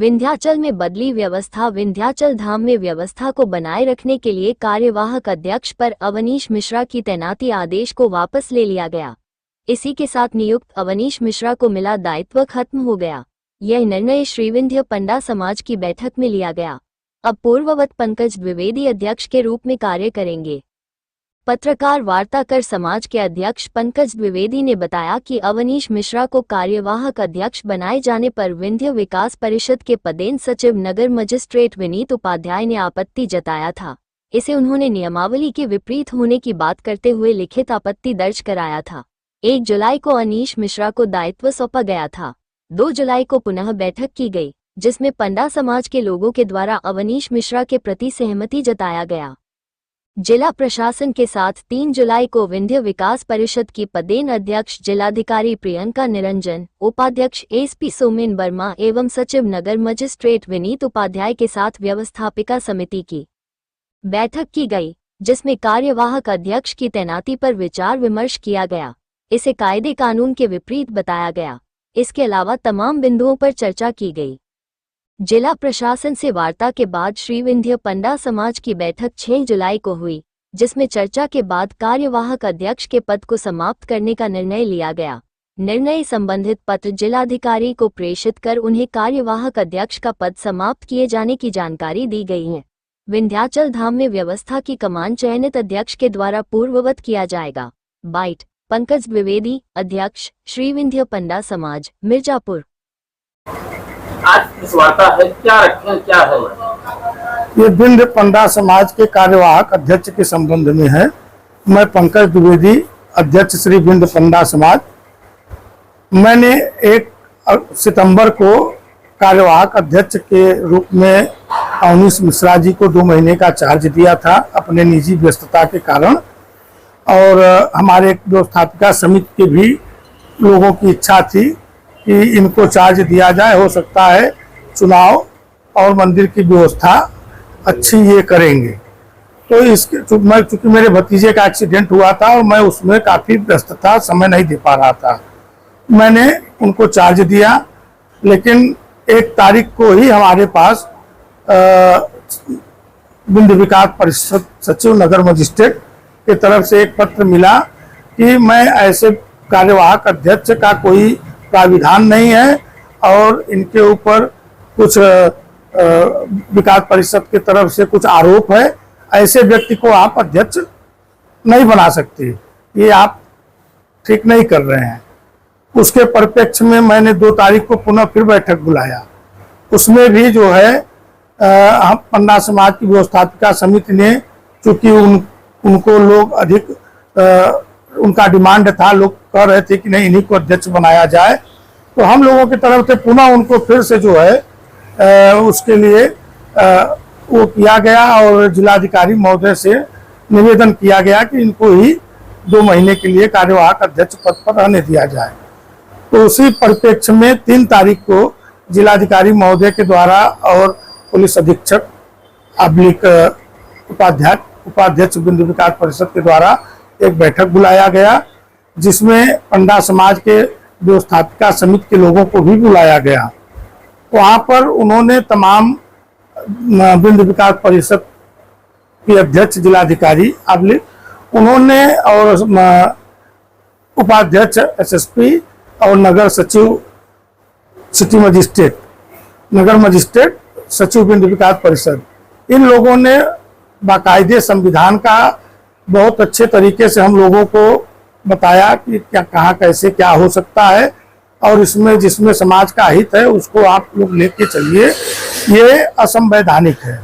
विंध्याचल में बदली व्यवस्था। विंध्याचल धाम में व्यवस्था को बनाए रखने के लिए कार्यवाहक अध्यक्ष पर अवनीश मिश्रा की तैनाती आदेश को वापस ले लिया गया। इसी के साथ नियुक्त अवनीश मिश्रा को मिला दायित्व खत्म हो गया। यह निर्णय श्रीविंध्य पंडा समाज की बैठक में लिया गया। अब पूर्ववत पंकज द्विवेदी अध्यक्ष के रूप में कार्य करेंगे। पत्रकार वार्ता कर समाज के अध्यक्ष पंकज द्विवेदी ने बताया कि अवनीश मिश्रा को कार्यवाहक अध्यक्ष बनाए जाने पर विंध्य विकास परिषद के पदेन सचिव नगर मजिस्ट्रेट विनीत उपाध्याय ने आपत्ति जताया था। इसे उन्होंने नियमावली के विपरीत होने की बात करते हुए लिखित आपत्ति दर्ज कराया था। 1 जुलाई को अवनीश मिश्रा को दायित्व सौंपा गया था। 2 जुलाई को पुनः बैठक की गई, जिसमें पंडा समाज के लोगों के द्वारा अवनीश मिश्रा के प्रति सहमति जताया गया। जिला प्रशासन के साथ 3 जुलाई को विंध्य विकास परिषद की पदेन अध्यक्ष जिलाधिकारी प्रियंका निरंजन, उपाध्यक्ष एसपी सोमेन वर्मा एवं सचिव नगर मजिस्ट्रेट विनीत उपाध्याय के साथ व्यवस्थापिका समिति की बैठक की गई, जिसमें कार्यवाहक अध्यक्ष की तैनाती पर विचार विमर्श किया गया। इसे कायदे कानून के विपरीत बताया गया। इसके अलावा तमाम बिंदुओं पर चर्चा की गई। जिला प्रशासन से वार्ता के बाद श्रीविंध्य पंडा समाज की बैठक 6 जुलाई को हुई, जिसमें चर्चा के बाद कार्यवाहक अध्यक्ष के पद को समाप्त करने का निर्णय लिया गया। निर्णय संबंधित पत्र जिलाधिकारी को प्रेषित कर उन्हें कार्यवाहक अध्यक्ष का पद समाप्त किए जाने की जानकारी दी गई है। विंध्याचल धाम में व्यवस्था की कमान चयनित अध्यक्ष के द्वारा पूर्ववत किया जाएगा। बाइट पंकज द्विवेदी, अध्यक्ष श्रीविंध्य पंडा समाज, मिर्जापुर। आज इस वार्ता है, क्या रखें, क्या है? ये विंध्य पंडा समाज के कार्यवाहक अध्यक्ष के संबंध में है। मैं पंकज द्विवेदी, अध्यक्ष श्री विंध्य पंडा समाज। मैंने 1 सितंबर को कार्यवाहक अध्यक्ष के रूप में अवनीश मिश्रा जी को 2 महीने का चार्ज दिया था अपने निजी व्यस्तता के कारण, और हमारे व्यवस्थापिका समिति के भी लोगों की इच्छा थी कि इनको चार्ज दिया जाए। हो सकता है चुनाव और मंदिर की व्यवस्था अच्छी ये करेंगे। तो इसके चूंकि मेरे भतीजे का एक्सीडेंट हुआ था और मैं उसमें काफ़ी व्यस्त था, समय नहीं दे पा रहा था, मैंने उनको चार्ज दिया। लेकिन 1 तारीख को ही हमारे पास विंध्य विकास परिषद सचिव नगर मजिस्ट्रेट की तरफ से एक पत्र मिला कि मैं ऐसे कार्यवाहक अध्यक्ष का कोई प्राविधान नहीं है और इनके ऊपर कुछ विकास परिषद की तरफ से कुछ आरोप है, ऐसे व्यक्ति को आप अध्यक्ष नहीं बना सकते, ये आप ठीक नहीं कर रहे हैं। उसके परिप्रेक्ष्य में मैंने 2 तारीख को पुनः फिर बैठक बुलाया। उसमें भी जो है हम पंडा समाज की व्यवस्थापिका समिति ने, चूंकि उनको लोग अधिक उनका डिमांड था, लोग कह रहे थे कि नहीं इन्हीं को अध्यक्ष बनाया जाए, तो हम लोगों की तरफ से पुनः उनको फिर से जो है उसके लिए वो किया गया और जिलाधिकारी महोदय से निवेदन किया गया कि इनको ही 2 महीने के लिए कार्यवाहक अध्यक्ष पद पर रहने दिया जाए। तो उसी परिप्रेक्ष्य में 3 तारीख को जिलाधिकारी महोदय के द्वारा और पुलिस अधीक्षक अब्लिक उपाध्यक्ष विंध्य विकास परिषद के द्वारा एक बैठक बुलाया गया, जिसमें पंडा समाज के व्यवस्थापिका समिति के लोगों को भी बुलाया गया। वहाँ पर उन्होंने तमाम विंध्य विकास परिषद के अध्यक्ष जिलाधिकारी अब्लिक उन्होंने और उपाध्यक्ष एसएसपी और नगर सचिव सिटी मजिस्ट्रेट, नगर मजिस्ट्रेट सचिव विंध्य विकास परिषद, इन लोगों ने बाकायदे संविधान का बहुत अच्छे तरीके से हम लोगों को बताया कि क्या कहाँ कैसे क्या हो सकता है और इसमें जिसमें समाज का हित है उसको आप लोग लेके चलिए, ये असंवैधानिक है।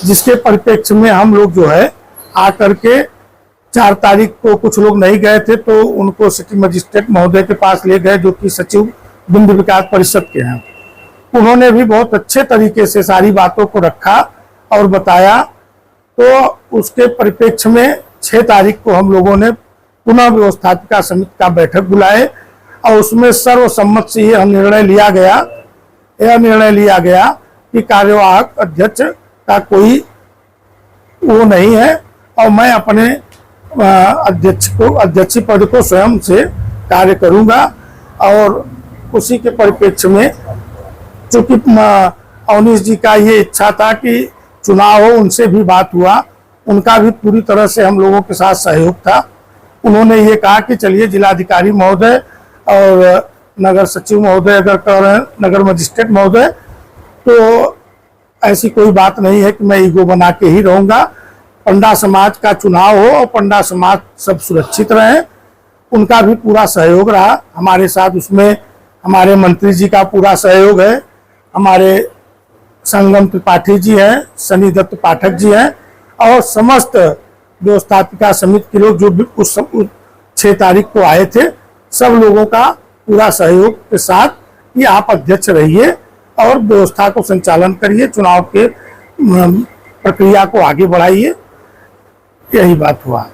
जिसके परिप्रेक्ष्य में हम लोग जो है आकर के 4 तारीख को कुछ लोग नहीं गए थे तो उनको सिटी मजिस्ट्रेट महोदय के पास ले गए, जो कि सचिव विंध्य विकास परिषद के हैं। उन्होंने भी बहुत अच्छे तरीके से सारी बातों को रखा और बताया। तो उसके परिप्रेक्ष्य में 6 तारीख को हम लोगों ने पुनः व्यवस्थापिका समिति का बैठक बुलाए और उसमें सर्वसम्मत से यह निर्णय लिया गया कि कार्यवाहक अध्यक्ष का कोई वो नहीं है और मैं अपने अध्यक्ष पद को स्वयं से कार्य करूंगा। और उसी के परिप्रेक्ष्य में चूंकि अवनीश जी का ये इच्छा था कि चुनाव हो, उनसे भी बात हुआ, उनका भी पूरी तरह से हम लोगों के साथ सहयोग था। उन्होंने ये कहा कि चलिए जिलाधिकारी महोदय और नगर सचिव महोदय अगर कह रहे हैं, नगर मजिस्ट्रेट महोदय, तो ऐसी कोई बात नहीं है कि मैं ईगो बना के ही रहूंगा। पंडा समाज का चुनाव हो और पंडा समाज सब सुरक्षित रहे, उनका भी पूरा सहयोग रहा हमारे साथ। उसमें हमारे मंत्री जी का पूरा सहयोग है, हमारे संगम त्रिपाठी जी हैं, सनी दत्त पाठक जी हैं, और समस्त व्यवस्थापिका समिति के लोग जो भी उस 6 तारीख को आए थे, सब लोगों का पूरा सहयोग के साथ कि आप अध्यक्ष रहिए और व्यवस्था को संचालन करिए, चुनाव के प्रक्रिया को आगे बढ़ाइए, यही बात हुआ।